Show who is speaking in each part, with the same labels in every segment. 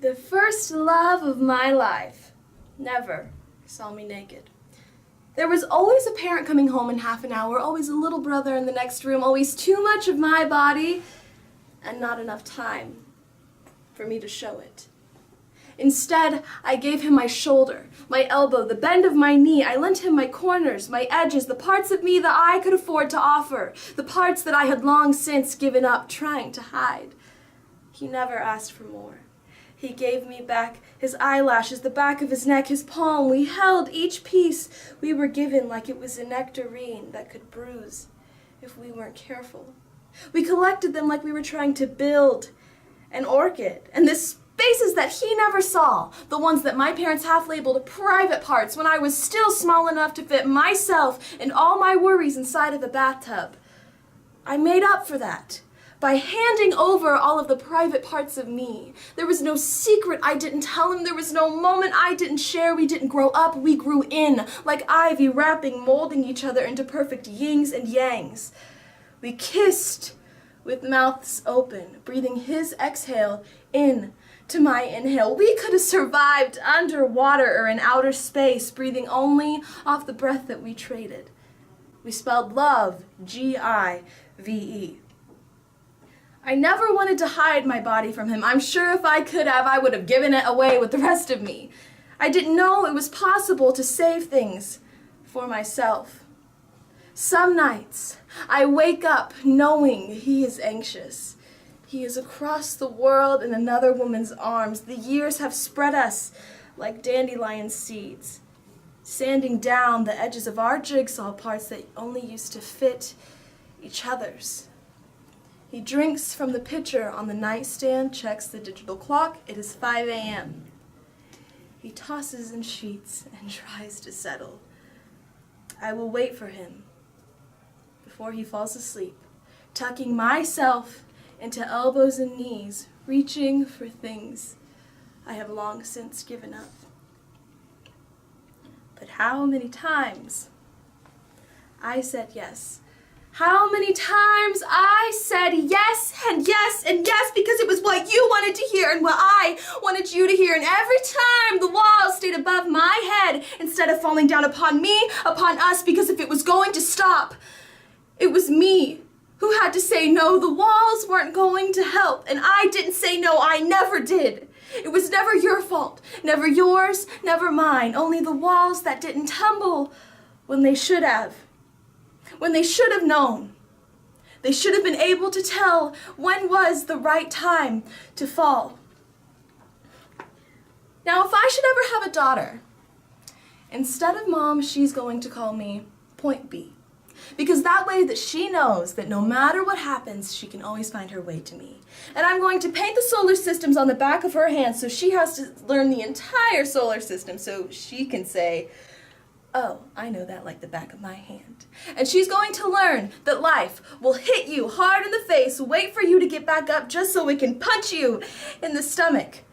Speaker 1: The first love of my life never saw me naked. There was always a parent coming home in half an hour, always a little brother in the next room, always too much of my body, and not enough time for me to show it. Instead, I gave him my shoulder, my elbow, the bend of my knee. I lent him my corners, my edges, the parts of me that I could afford to offer, the parts that I had long since given up trying to hide. He never asked for more. He gave me back his eyelashes, the back of his neck, his palm. We held each piece we were given like it was a nectarine that could bruise if we weren't careful. We collected them like we were trying to build an orchid. And the spaces that he never saw, the ones that my parents half-labeled private parts when I was still small enough to fit myself and all my worries inside of a bathtub, I made up for that by handing over all of the private parts of me. There was no secret I didn't tell him. There was no moment I didn't share. We didn't grow up. We grew in, like ivy wrapping, molding each other into perfect yings and yangs. We kissed with mouths open, breathing his exhale in to my inhale. We could have survived underwater or in outer space, breathing only off the breath that we traded. We spelled love, G-I-V-E. I never wanted to hide my body from him. I'm sure if I could have, I would have given it away with the rest of me. I didn't know it was possible to save things for myself. Some nights, I wake up knowing he is anxious. He is across the world in another woman's arms. The years have spread us like dandelion seeds, sanding down the edges of our jigsaw parts that only used to fit each other's. He drinks from the pitcher on the nightstand, checks the digital clock. It is 5 a.m. He tosses in sheets and tries to settle. I will wait for him before he falls asleep, tucking myself into elbows and knees, reaching for things I have long since given up. But how many times I said yes. How many times I said yes and yes and yes because it was what you wanted to hear and what I wanted you to hear. And every time the walls stayed above my head instead of falling down upon me, upon us, because if it was going to stop, it was me who had to say no. The walls weren't going to help, and I didn't say no. I never did. It was never your fault, never yours, never mine. Only the walls that didn't tumble when they should have. When they should have known. They should have been able to tell when was the right time to fall. Now, if I should ever have a daughter, instead of Mom, she's going to call me Point B. Because that way that she knows that no matter what happens, she can always find her way to me. And I'm going to paint the solar systems on the back of her hand so she has to learn the entire solar system so she can say, oh, I know that like the back of my hand. And she's going to learn that life will hit you hard in the face, wait for you to get back up just so it can punch you in the stomach.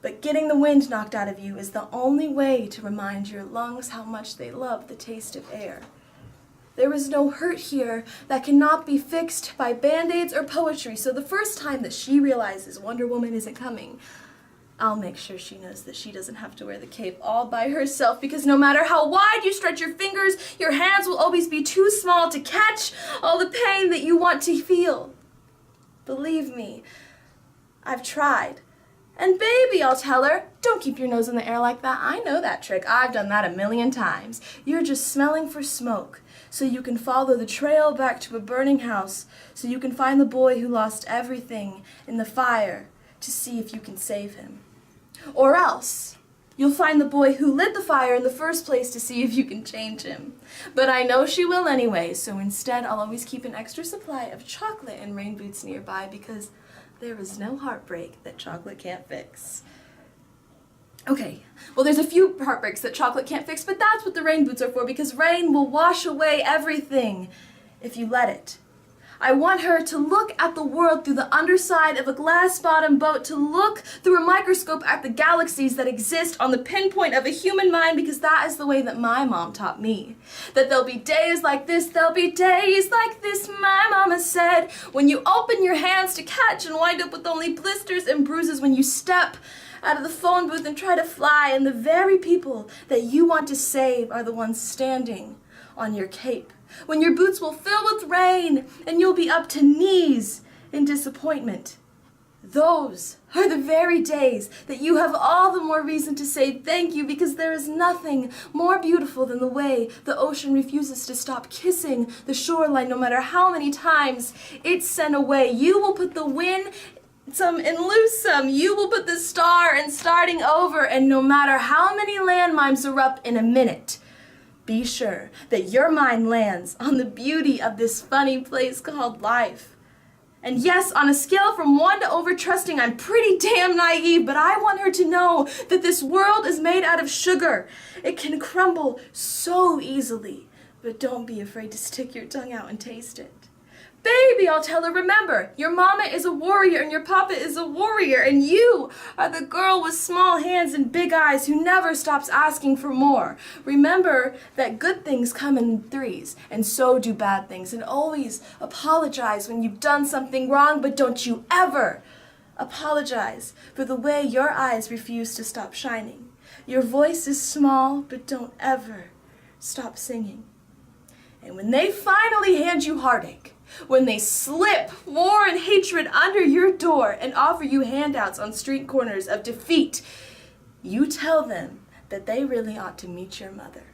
Speaker 1: But getting the wind knocked out of you is the only way to remind your lungs how much they love the taste of air. There is no hurt here that cannot be fixed by band-aids or poetry, so the first time that she realizes Wonder Woman isn't coming, I'll make sure she knows that she doesn't have to wear the cape all by herself, because no matter how wide you stretch your fingers, your hands will always be too small to catch all the pain that you want to feel. Believe me, I've tried. And baby, I'll tell her, don't keep your nose in the air like that. I know that trick. I've done that 1,000,000 times. You're just smelling for smoke, so you can follow the trail back to a burning house, so you can find the boy who lost everything in the fire to see if you can save him. Or else, you'll find the boy who lit the fire in the first place to see if you can change him. But I know she will anyway, so instead I'll always keep an extra supply of chocolate and rain boots nearby because there is no heartbreak that chocolate can't fix. Okay, well there's a few heartbreaks that chocolate can't fix, but that's what the rain boots are for, because rain will wash away everything if you let it. I want her to look at the world through the underside of a glass-bottom boat, to look through a microscope at the galaxies that exist on the pinpoint of a human mind, because that is the way that my mom taught me. That there'll be days like this, there'll be days like this, my mama said, when you open your hands to catch and wind up with only blisters and bruises when you step out of the phone booth and try to fly, and the very people that you want to save are the ones standing on your cape. When your boots will fill with rain and you'll be up to knees in disappointment. Those are the very days that you have all the more reason to say thank you, because there is nothing more beautiful than the way the ocean refuses to stop kissing the shoreline no matter how many times it's sent away. You will put the win some and lose some. You will put the star in starting over, and no matter how many landmines erupt in a minute, be sure that your mind lands on the beauty of this funny place called life. And yes, on a scale from 1 to over-trusting, I'm pretty damn naive, but I want her to know that this world is made out of sugar. It can crumble so easily, but don't be afraid to stick your tongue out and taste it. Baby, I'll tell her, remember, your mama is a warrior and your papa is a warrior, and you are the girl with small hands and big eyes who never stops asking for more. Remember that good things come in threes, and so do bad things, and always apologize when you've done something wrong, but don't you ever apologize for the way your eyes refuse to stop shining. Your voice is small, but don't ever stop singing. And when they finally hand you heartache, when they slip war and hatred under your door and offer you handouts on street corners of defeat, you tell them that they really ought to meet your mother.